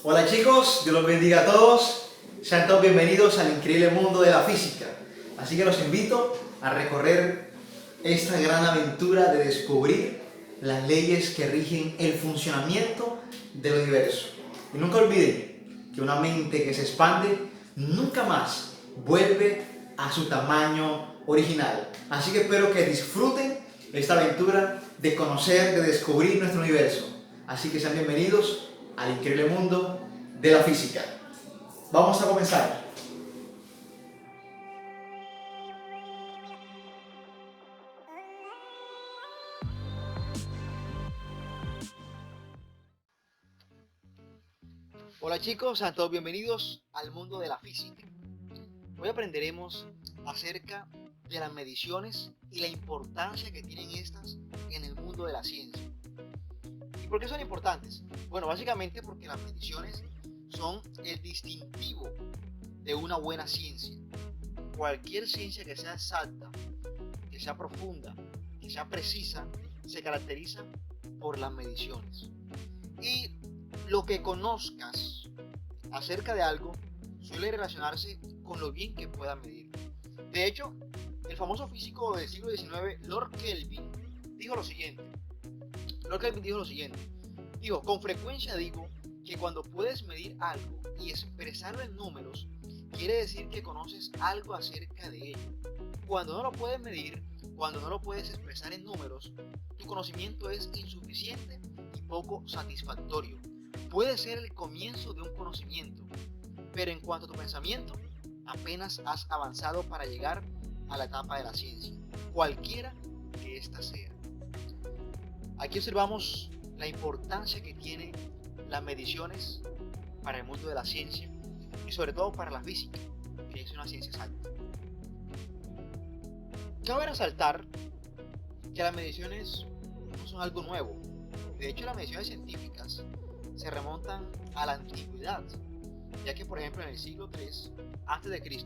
Hola chicos, Dios los bendiga a todos. Sean todos bienvenidos al increíble mundo de la física. Así que los invito a recorrer esta gran aventura de descubrir las leyes que rigen el funcionamiento del universo. Y nunca olviden que una mente que se expande nunca más vuelve a su tamaño original. Así que espero que disfruten esta aventura de conocer, de descubrir nuestro universo. Así que sean bienvenidos al increíble mundo de la física. Vamos a comenzar. Hola chicos, sean todos bienvenidos al mundo de la física. Hoy aprenderemos acerca de las mediciones y la importancia que tienen estas en el mundo de la ciencia. ¿Y por qué son importantes? Bueno, básicamente porque las mediciones son el distintivo de una buena ciencia. Cualquier ciencia que sea exacta, que sea profunda, que sea precisa, se caracteriza por las mediciones. Y lo que conozcas acerca de algo suele relacionarse con lo bien que pueda medir. De hecho, el famoso físico del siglo XIX, Lord Kelvin, dijo lo siguiente. Dijo, con frecuencia digo que cuando puedes medir algo y expresarlo en números, quiere decir que conoces algo acerca de ello. Cuando no lo puedes medir, cuando no lo puedes expresar en números, tu conocimiento es insuficiente y poco satisfactorio. Puede ser el comienzo de un conocimiento, pero en cuanto a tu pensamiento, apenas has avanzado para llegar a la etapa de la ciencia, cualquiera que ésta sea. Aquí observamos la importancia que tienen las mediciones para el mundo de la ciencia y sobre todo para la física, que es una ciencia exacta. Cabe resaltar que las mediciones no son algo nuevo. De hecho, las mediciones científicas se remontan a la antigüedad, ya que por ejemplo en el siglo III a.C.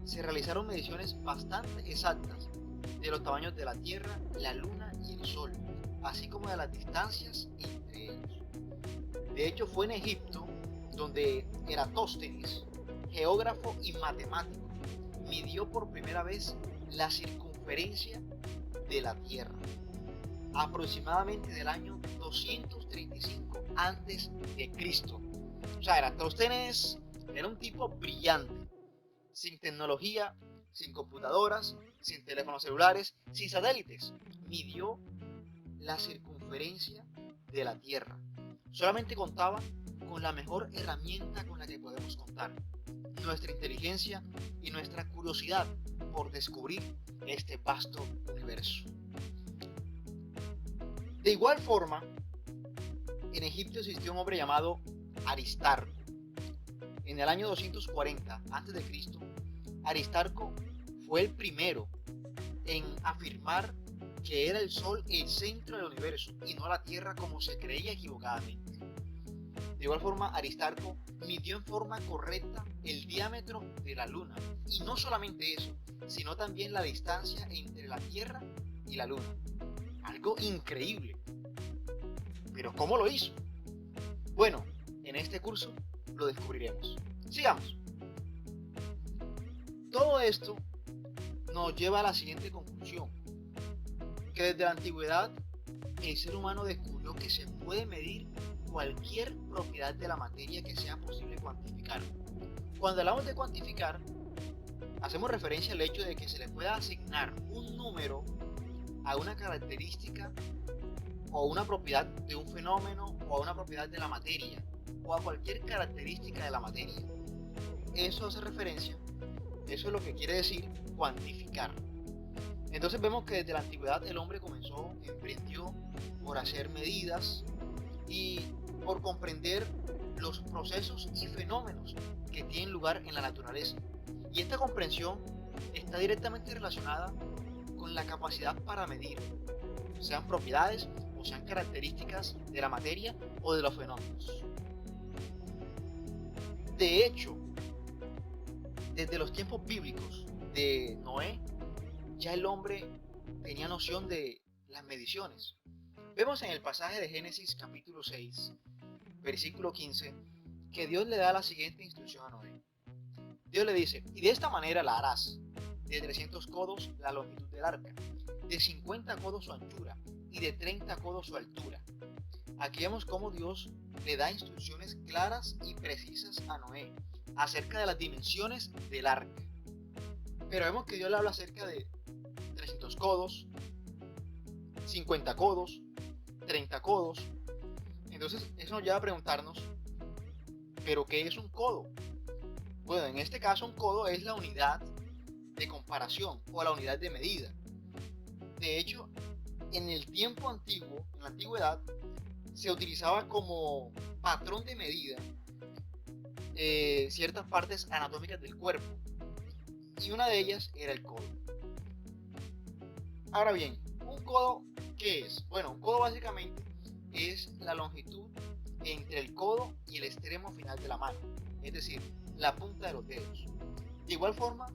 se realizaron mediciones bastante exactas de los tamaños de la Tierra, la Luna y el Sol, así como de las distancias entre ellos. De hecho, fue en Egipto donde Eratóstenes, geógrafo y matemático, midió por primera vez la circunferencia de la Tierra, aproximadamente del año 235 a.C. O sea, Eratóstenes era un tipo brillante, sin tecnología, sin computadoras, sin teléfonos celulares, sin satélites. Midió la circunferencia de la Tierra. Solamente contaba con la mejor herramienta con la que podemos contar, nuestra inteligencia y nuestra curiosidad por descubrir este vasto universo. De igual forma, en Egipto existió un hombre llamado Aristarco. En el año 240 a.C., Aristarco fue el primero en afirmar que era el Sol el centro del universo y no la Tierra como se creía equivocadamente. De igual forma, Aristarco midió en forma correcta el diámetro de la Luna. Y no solamente eso, sino también la distancia entre la Tierra y la Luna. Algo increíble. ¿Pero cómo lo hizo? Bueno, en este curso lo descubriremos. Sigamos. Todo esto nos lleva a la siguiente conclusión, que desde la antigüedad el ser humano descubrió que se puede medir cualquier propiedad de la materia que sea posible cuantificar. Cuando hablamos de cuantificar, hacemos referencia al hecho de que se le pueda asignar un número a una característica o una propiedad de un fenómeno o a una propiedad de la materia o a cualquier característica de la materia. Eso hace referencia, eso es lo que quiere decir cuantificar. Entonces vemos que desde la antigüedad el hombre emprendió por hacer medidas y por comprender los procesos y fenómenos que tienen lugar en la naturaleza. Y esta comprensión está directamente relacionada con la capacidad para medir, sean propiedades o sean características de la materia o de los fenómenos. De hecho, desde los tiempos bíblicos de Noé, ya el hombre tenía noción de las mediciones. Vemos en el pasaje de Génesis capítulo 6, versículo 15, que Dios le da la siguiente instrucción a Noé. Dios le dice, y de esta manera la harás, de 300 codos la longitud del arca, de 50 codos su anchura y de 30 codos su altura. Aquí vemos cómo Dios le da instrucciones claras y precisas a Noé acerca de las dimensiones del arca. Pero vemos que Dios le habla acerca de 300 codos, 50 codos, 30 codos. Entonces eso nos lleva a preguntarnos, ¿pero qué es un codo? Bueno, en este caso un codo es la unidad de comparación o la unidad de medida. De hecho, en el tiempo antiguo, en la antigüedad, se utilizaba como patrón de medida ciertas partes anatómicas del cuerpo, y una de ellas era el codo. Ahora bien, ¿un codo qué es? Bueno, un codo básicamente es la longitud entre el codo y el extremo final de la mano, es decir, la punta de los dedos. De igual forma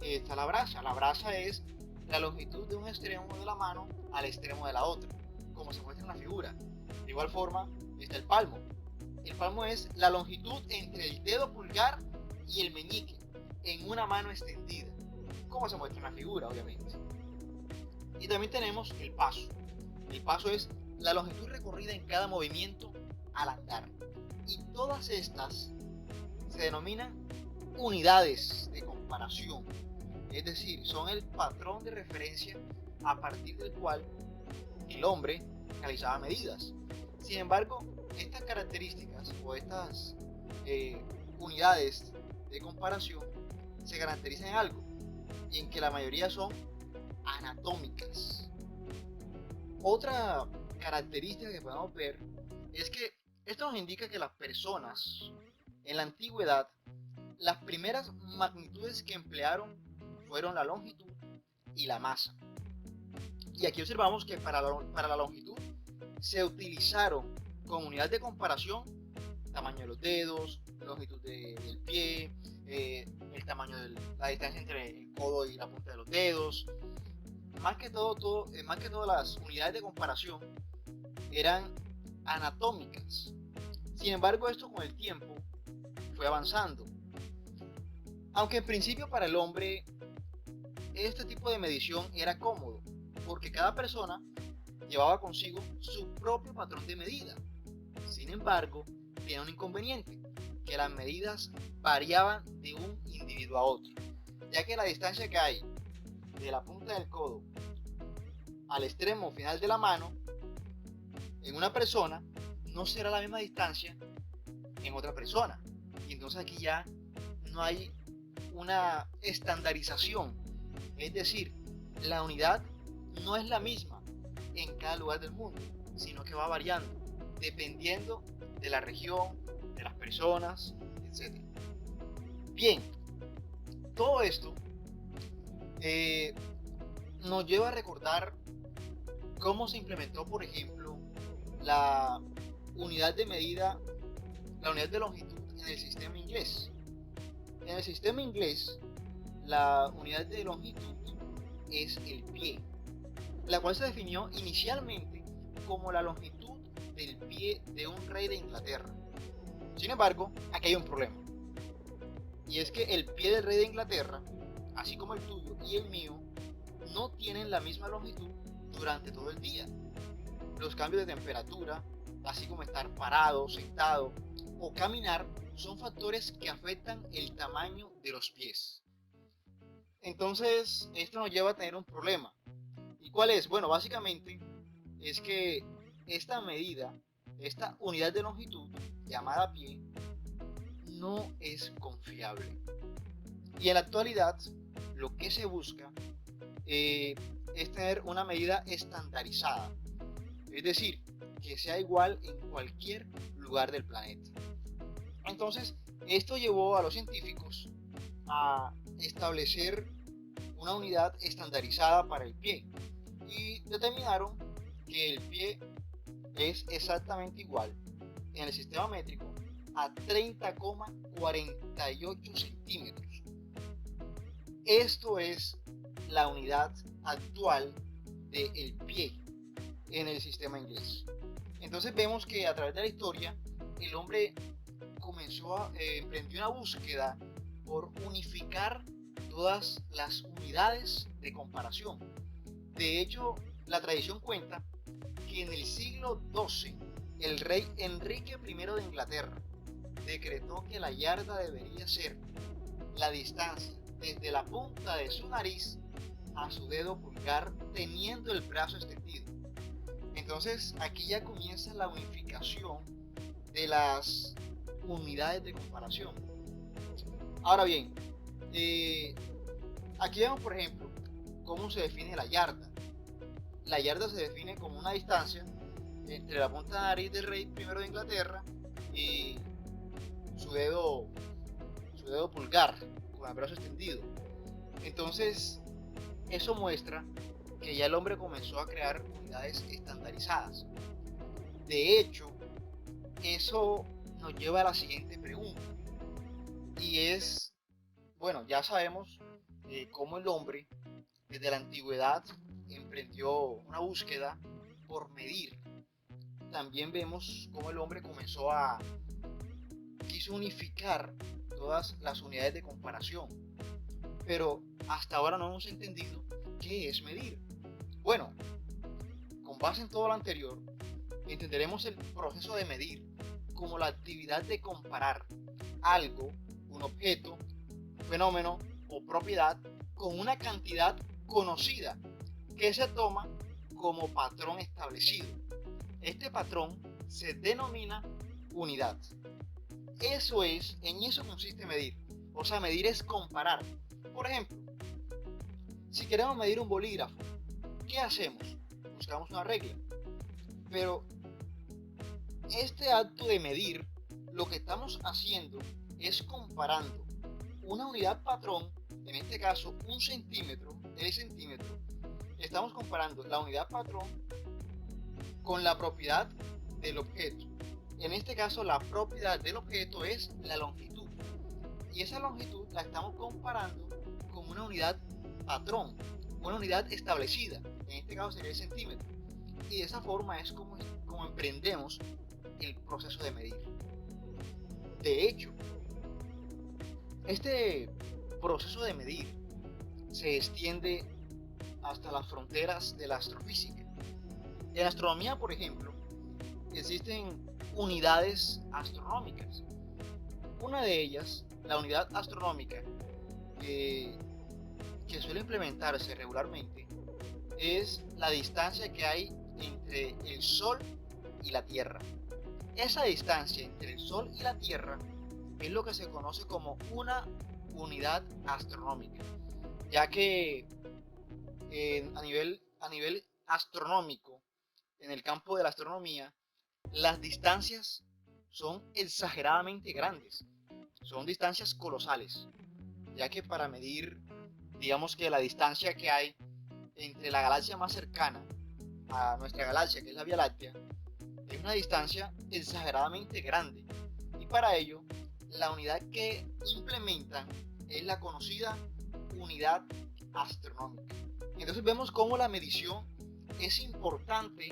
está la braza. La braza es la longitud de un extremo de la mano al extremo de la otra, como se muestra en la figura. De igual forma está el palmo. El palmo es la longitud entre el dedo pulgar y el meñique en una mano extendida, como se muestra en la figura, obviamente. Y también tenemos el paso. El paso es la longitud recorrida en cada movimiento al andar. Y todas estas se denominan unidades de comparación. Es decir, son el patrón de referencia a partir del cual el hombre realizaba medidas. Sin embargo, estas características o estas unidades de comparación se caracterizan en algo, y en que la mayoría son anatómicas. Otra característica que podemos ver es que esto nos indica que las personas en la antigüedad, las primeras magnitudes que emplearon fueron la longitud y la masa. Y aquí observamos que para la longitud se utilizaron como unidad de comparación tamaño de los dedos, longitud del pie, el tamaño de la distancia entre el codo y la punta de los dedos. Más que todo las unidades de comparación eran anatómicas. Sin embargo, esto con el tiempo fue avanzando. Aunque en principio para el hombre este tipo de medición era cómodo, porque cada persona llevaba consigo su propio patrón de medida. Sin embargo, tiene un inconveniente, que las medidas variaban de un individuo a otro, ya que la distancia que hay de la punta del codo al extremo final de la mano en una persona no será la misma distancia en otra persona. Y entonces aquí ya no hay una estandarización, es decir, la unidad no es la misma en cada lugar del mundo, sino que va variando dependiendo de la región, de las personas, etc. Bien, todo esto nos lleva a recordar cómo se implementó, por ejemplo, la unidad de medida, la unidad de longitud en el sistema inglés. En el sistema inglés, la unidad de longitud es el pie, la cual se definió inicialmente como la longitud del pie de un rey de Inglaterra. Sin embargo, aquí hay un problema, y es que el pie del rey de Inglaterra, así como el tuyo y el mío, no tienen la misma longitud durante todo el día. Los cambios de temperatura, así como estar parado, sentado o caminar, son factores que afectan el tamaño de los pies. Entonces, esto nos lleva a tener un problema. ¿Y cuál es? Bueno, básicamente es que esta medida, esta unidad de longitud, llamada pie, no es confiable. Y en la actualidad, lo que se busca es tener una medida estandarizada, es decir, que sea igual en cualquier lugar del planeta. Entonces, esto llevó a los científicos a establecer una unidad estandarizada para el pie y determinaron que el pie es exactamente igual en el sistema métrico a 30,48 centímetros. Esto es la unidad actual del pie en el sistema inglés. Entonces vemos que a través de la historia el hombre emprendió una búsqueda por unificar todas las unidades de comparación. De hecho, la tradición cuenta que en el siglo XII el rey Enrique I de Inglaterra decretó que la yarda debería ser la distancia desde la punta de su nariz a su dedo pulgar teniendo el brazo extendido. Entonces aquí ya comienza la unificación de las unidades de comparación. Ahora bien, aquí vemos por ejemplo cómo se define la yarda. La yarda se define como una distancia entre la punta de nariz del rey primero de Inglaterra y su dedo pulgar con el brazo extendido. Entonces eso muestra que ya el hombre comenzó a crear unidades estandarizadas. De hecho, eso nos lleva a la siguiente pregunta, y es, bueno, ya sabemos cómo el hombre desde la antigüedad emprendió una búsqueda por medir. También vemos cómo el hombre quiso unificar todas las unidades de comparación, pero hasta ahora no hemos entendido qué es medir. Bueno, con base en todo lo anterior, entenderemos el proceso de medir como la actividad de comparar algo, un objeto, fenómeno o propiedad con una cantidad conocida que se toma como patrón establecido. Este patrón se denomina unidad. En eso consiste medir. O sea, medir es comparar. Por ejemplo, si queremos medir un bolígrafo, ¿qué hacemos? Buscamos una regla. Pero este acto de medir, lo que estamos haciendo es comparando una unidad patrón, en este caso un centímetro, el centímetro. Estamos comparando la unidad patrón con la propiedad del objeto. En este caso la propiedad del objeto es la longitud. Y esa longitud la estamos comparando con una unidad patrón, una unidad establecida. En este caso sería el centímetro. Y de esa forma es como emprendemos el proceso de medir. De hecho, este proceso de medir se extiende hasta las fronteras de la astrofísica. En astronomía, por ejemplo, existen unidades astronómicas. Una de ellas, la unidad astronómica que suele implementarse regularmente, es la distancia que hay entre el Sol y la Tierra. Esa distancia entre el Sol y la Tierra es lo que se conoce como una unidad astronómica, ya que a nivel astronómico, en el campo de la astronomía, las distancias son exageradamente grandes, son distancias colosales, ya que para medir, digamos que la distancia que hay entre la galaxia más cercana a nuestra galaxia, que es la Vía Láctea, es una distancia exageradamente grande, y para ello la unidad que implementan es la conocida unidad astronómica. Entonces vemos cómo la medición es importante,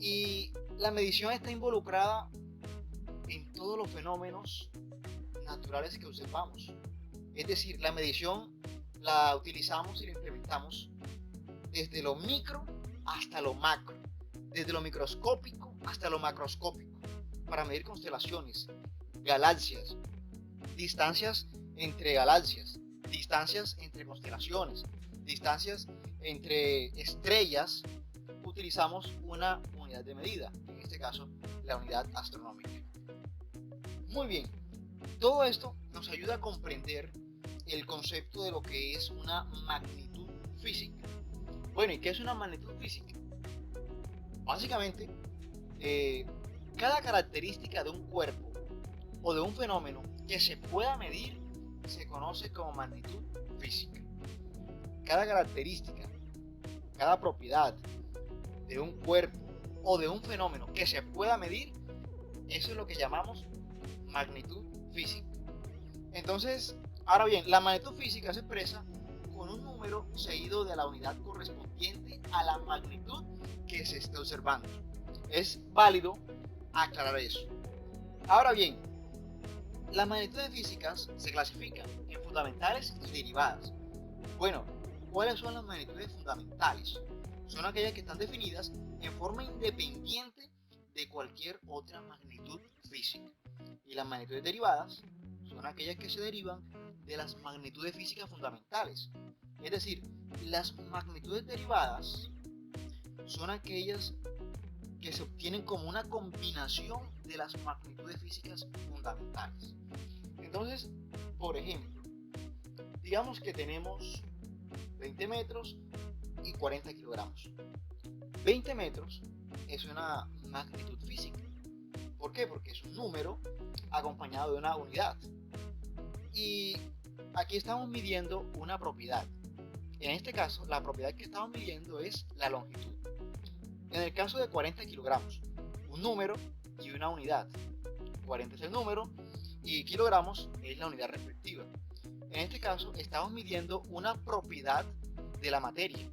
y la medición está involucrada en todos los fenómenos naturales que observamos. Es decir, la medición la utilizamos y la implementamos desde lo micro hasta lo macro, desde lo microscópico hasta lo macroscópico, para medir constelaciones, galaxias, distancias entre galaxias, distancias entre constelaciones, distancias entre estrellas. Utilizamos una unidad de medida, en este caso la unidad astronómica. Muy bien, todo esto nos ayuda a comprender el concepto de lo que es una magnitud física. Bueno, ¿y qué es una magnitud física? Básicamente, cada característica de un cuerpo o de un fenómeno que se pueda medir se conoce como magnitud física. Cada característica, cada propiedad de un cuerpo o de un fenómeno que se pueda medir, eso es lo que llamamos magnitud física. Entonces, ahora bien, la magnitud física se expresa con un número seguido de la unidad correspondiente a la magnitud que se esté observando. Es válido aclarar eso. Ahora bien, Las magnitudes físicas se clasifican en fundamentales y derivadas. Bueno, ¿cuáles son las magnitudes fundamentales? Son aquellas que están definidas en forma independiente de cualquier otra magnitud física. Y las magnitudes derivadas son aquellas que se derivan de las magnitudes físicas fundamentales. Es decir, las magnitudes derivadas son aquellas que se obtienen como una combinación de las magnitudes físicas fundamentales. Entonces, por ejemplo, digamos que tenemos 20 metros y 40 kilogramos. 20 metros es una magnitud física. ¿Por qué? Porque es un número acompañado de una unidad. Y aquí estamos midiendo una propiedad. En este caso, la propiedad que estamos midiendo es la longitud. En el caso de 40 kilogramos, un número y una unidad. 40 es el número y kilogramos es la unidad respectiva. En este caso, estamos midiendo una propiedad de la materia,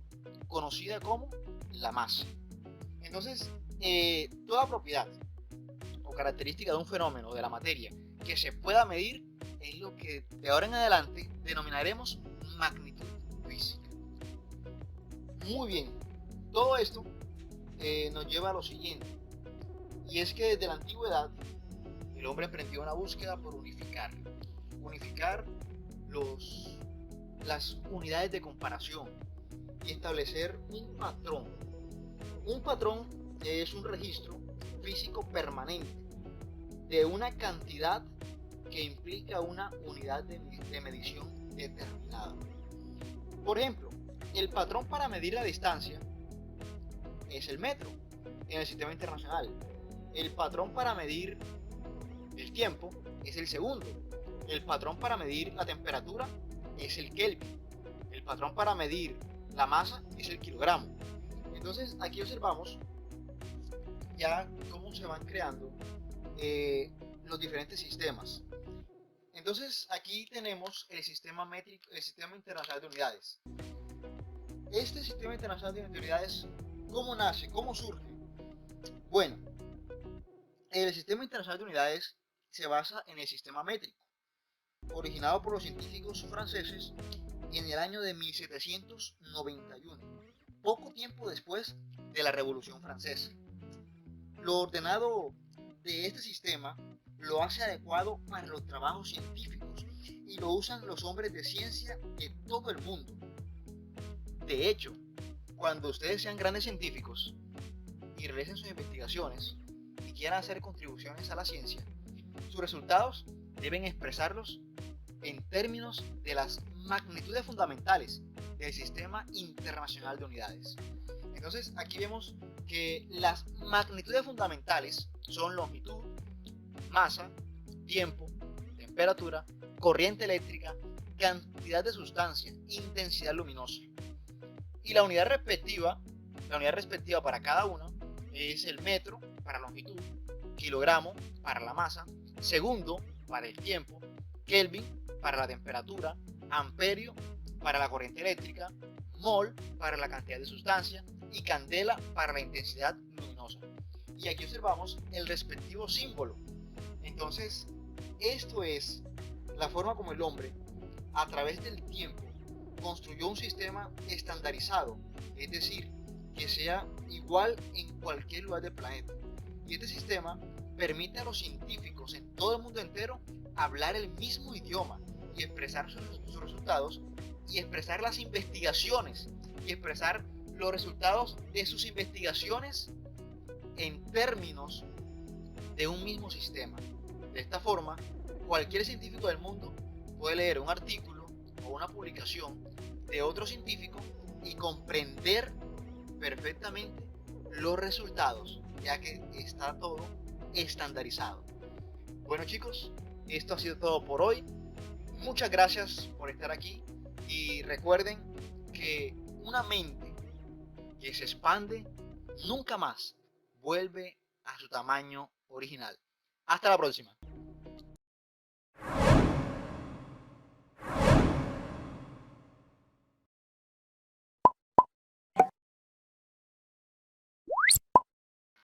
conocida como la masa. Entonces, toda propiedad o característica de un fenómeno de la materia que se pueda medir es lo que de ahora en adelante denominaremos magnitud física. Muy bien, todo esto nos lleva a lo siguiente, y es que desde la antigüedad el hombre emprendió una búsqueda por unificar las unidades de comparación y establecer un patrón. Un patrón es un registro físico permanente de una cantidad que implica una unidad de medición determinada. Por ejemplo, el patrón para medir la distancia es el metro en el sistema internacional. El patrón para medir el tiempo es el segundo. El patrón para medir la temperatura es el Kelvin. El patrón para medir la masa es el kilogramo. Entonces aquí observamos ya cómo se van creando los diferentes sistemas. Entonces aquí tenemos el sistema métrico, el sistema internacional de unidades. Este sistema internacional de unidades, ¿cómo nace? ¿Cómo surge? Bueno, el sistema internacional de unidades se basa en el sistema métrico, originado por los científicos franceses en el año de 1791, poco tiempo después de la Revolución Francesa. Lo ordenado de este sistema lo hace adecuado para los trabajos científicos y lo usan los hombres de ciencia de todo el mundo. De hecho, cuando ustedes sean grandes científicos y realicen sus investigaciones y quieran hacer contribuciones a la ciencia, sus resultados deben expresarlos en términos de las magnitudes fundamentales del Sistema Internacional de Unidades. Entonces aquí vemos que las magnitudes fundamentales son longitud, masa, tiempo, temperatura, corriente eléctrica, cantidad de sustancia, intensidad luminosa. Y la unidad respectiva para cada uno es el metro para longitud, kilogramo para la masa, segundo para el tiempo, Kelvin para la temperatura, amperio para la corriente eléctrica, mol para la cantidad de sustancia y candela para la intensidad luminosa. Y aquí observamos el respectivo símbolo. Entonces, esto es la forma como el hombre, a través del tiempo, construyó un sistema estandarizado, es decir, que sea igual en cualquier lugar del planeta. Y este sistema permite a los científicos en todo el mundo entero hablar el mismo idioma y expresar sus resultados, y expresar las investigaciones y expresar los resultados de sus investigaciones en términos de un mismo sistema. De esta forma, cualquier científico del mundo puede leer un artículo o una publicación de otro científico y comprender perfectamente los resultados, ya que está todo estandarizado. Bueno chicos, esto ha sido todo por hoy. Muchas gracias por estar aquí y recuerden que una mente que se expande nunca más vuelve a su tamaño original. Hasta la próxima.